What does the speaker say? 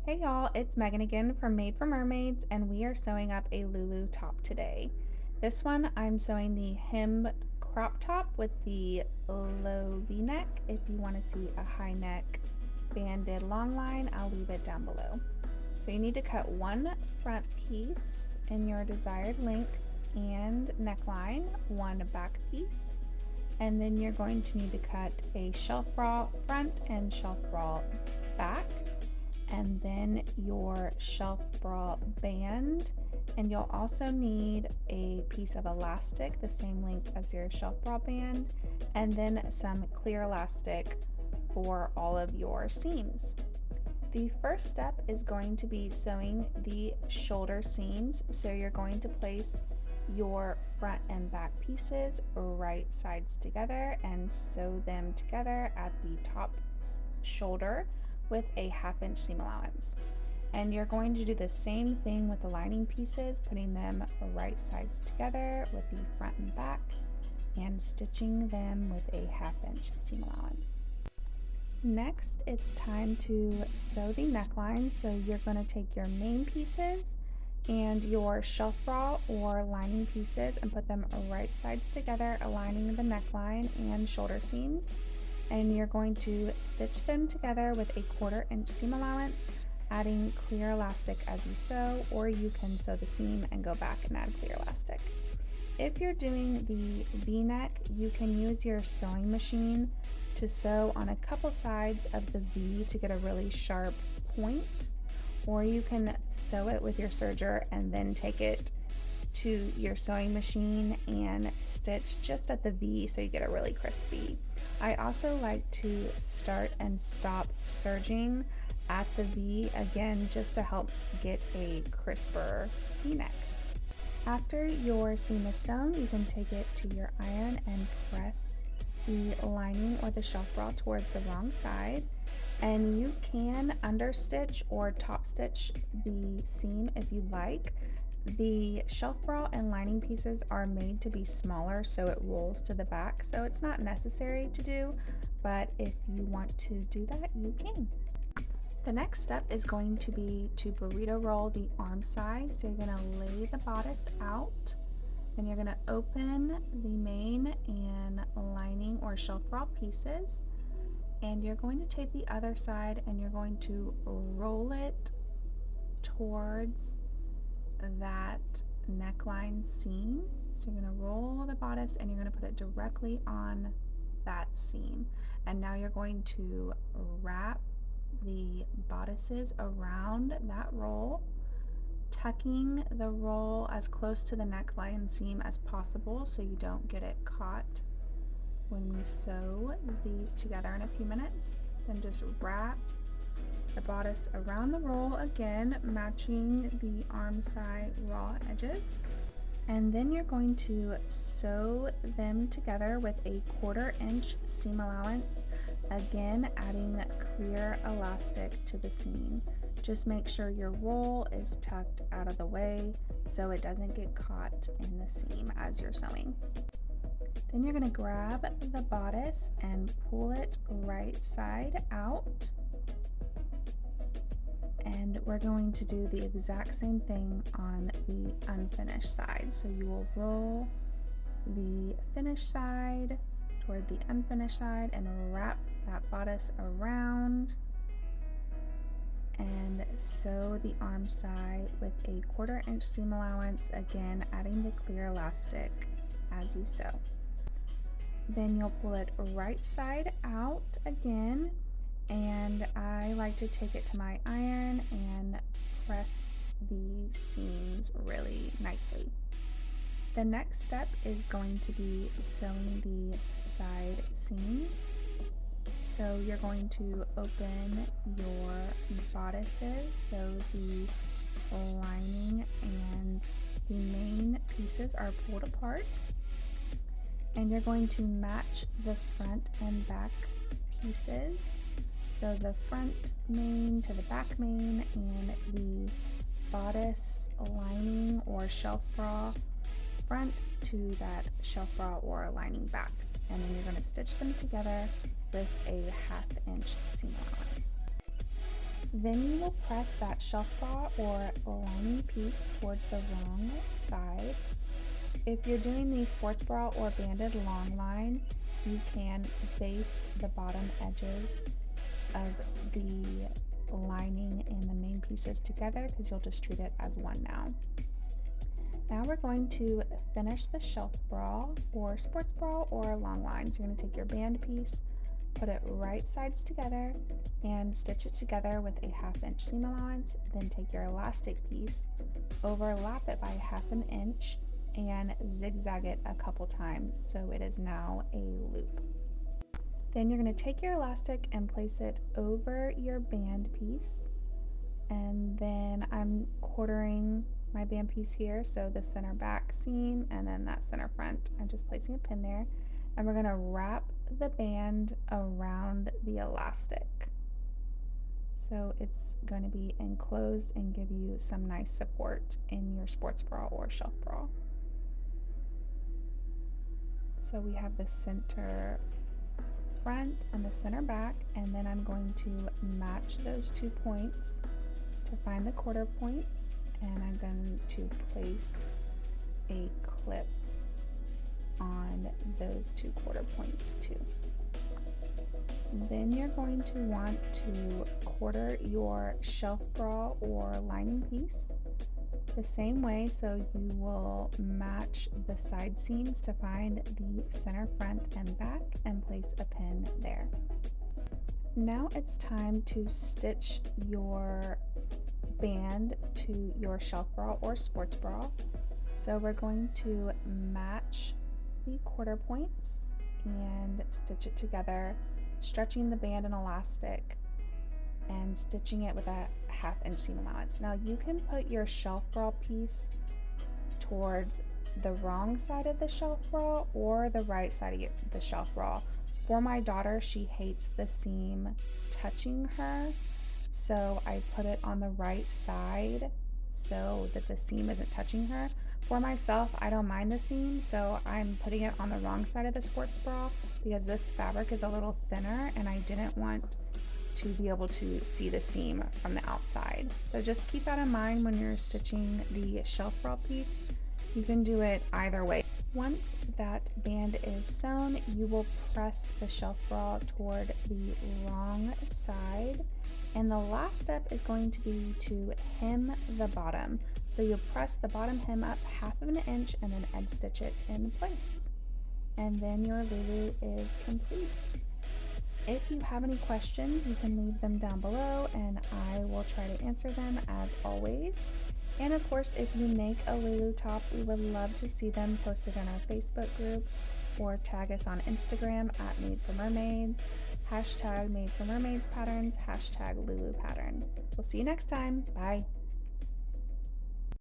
Hey y'all, it's Megan again from Made for Mermaids, and we are sewing up a Lulu top today. This one I'm sewing the hem crop top with the low V-neck. If you want to see a high neck banded long line, I'll leave it down below. So you need to cut one front piece in your desired length and neckline, one back piece, and then you're going to need to cut a shelf bra front and shelf bra back, and then your shelf bra band, and you'll also need a piece of elastic the same length as your shelf bra band, and then some clear elastic for all of your seams. The first step is going to be sewing the shoulder seams. So you're going to place your front and back pieces right sides together and sew them together at the top shoulder with a 1/2 inch seam allowance. And you're going to do the same thing with the lining pieces, putting them right sides together with the front and back and stitching them with a 1/2 inch seam allowance. Next, it's time to sew the neckline. So you're going to take your main pieces and your shelf bra or lining pieces and put them right sides together, aligning the neckline and shoulder seams. And you're going to stitch them together with a 1/4 inch seam allowance, adding clear elastic as you sew, or you can sew the seam and go back and add clear elastic. If you're doing the V-neck, you can use your sewing machine to sew on a couple sides of the V to get a really sharp point, or you can sew it with your serger and then take it to your sewing machine and stitch just at the V so you get a really crisp V. I also like to start and stop serging at the V again just to help get a crisper V-neck. After your seam is sewn, you can take it to your iron and press the lining or the shelf bra towards the wrong side, and you can understitch or top stitch the seam if you like. The shelf bra and lining pieces are made to be smaller so it rolls to the back, so it's not necessary to do, but if you want to do that, you can. The next step is going to be to burrito roll the arm side. So you're going to lay the bodice out, and you're going to open the main and lining or shelf bra pieces, and you're going to take the other side and you're going to roll it towards that neckline seam. So you're going to roll the bodice and you're going to put it directly on that seam, and now you're going to wrap the bodices around that roll, tucking the roll as close to the neckline seam as possible so you don't get it caught when we sew these together in a few minutes. Then just wrap the bodice around the roll again, matching the arm side raw edges, and then you're going to sew them together with a 1/4 inch seam allowance, again adding clear elastic to the seam. Just make sure your roll is tucked out of the way so it doesn't get caught in the seam as you're sewing. Then you're going to grab the bodice and pull it right side out, and we're going to do the exact same thing on the unfinished side. So you will roll the finished side toward the unfinished side and wrap that bodice around and sew the arm side with a 1/4 inch seam allowance, again adding the clear elastic as you sew. Then you'll pull it right side out again, and I like to take it to my iron and press the seams really nicely. The next step is going to be sewing the side seams. So you're going to open your bodices, so the lining and the main pieces are pulled apart, and you're going to match the front and back pieces. So the front main to the back main, and the bodice lining or shelf bra front to that shelf bra or lining back. And then you're going to stitch them together with a 1/2 inch seam allowance. Then you will press that shelf bra or lining piece towards the wrong side. If you're doing the sports bra or banded long line, you can baste the bottom edges of the lining and the main pieces together because you'll just treat it as one now. Now we're going to finish the shelf bra or sports bra or long line. So you're going to take your band piece, put it right sides together and stitch it together with a 1/2 inch seam allowance. Then take your elastic piece, overlap it by 1/2 inch and zigzag it a couple times so it is now a loop. Then you're going to take your elastic and place it over your band piece, and then I'm quartering my band piece here, so the center back seam and then that center front. I'm just placing a pin there, and we're going to wrap the band around the elastic so it's going to be enclosed and give you some nice support in your sports bra or shelf bra. So we have the center front and the center back, and then I'm going to match those 2 points to find the quarter points, and I'm going to place a clip on those 2 quarter points too. Then you're going to want to quarter your shelf bra or lining piece the same way, so you will match the side seams to find the center front and back and place a pin there. Now it's time to stitch your band to your shelf bra or sports bra. So we're going to match the quarter points and stitch it together, stretching the band and elastic and stitching it with a 1/2 inch seam allowance. Now you can put your shelf bra piece towards the wrong side of the shelf bra or the right side of the shelf bra. For my daughter, she hates the seam touching her, so I put it on the right side so that the seam isn't touching her. For myself, I don't mind the seam, so I'm putting it on the wrong side of the sports bra because this fabric is a little thinner and I didn't want to be able to see the seam from the outside. So just keep that in mind when you're stitching the shelf bra piece. You can do it either way. Once that band is sewn, you will press the shelf bra toward the wrong side, and the last step is going to be to hem the bottom. So you'll press the bottom hem up 1/2 inch and then edge stitch it in place, and then your Lulu is complete. If you have any questions, you can leave them down below and I will try to answer them as always. And of course, if you make a Lulu top, we would love to see them posted on our Facebook group or tag us on Instagram at Made for Mermaids, #Made for Mermaids Patterns, #Lulu Pattern. We'll see you next time. Bye.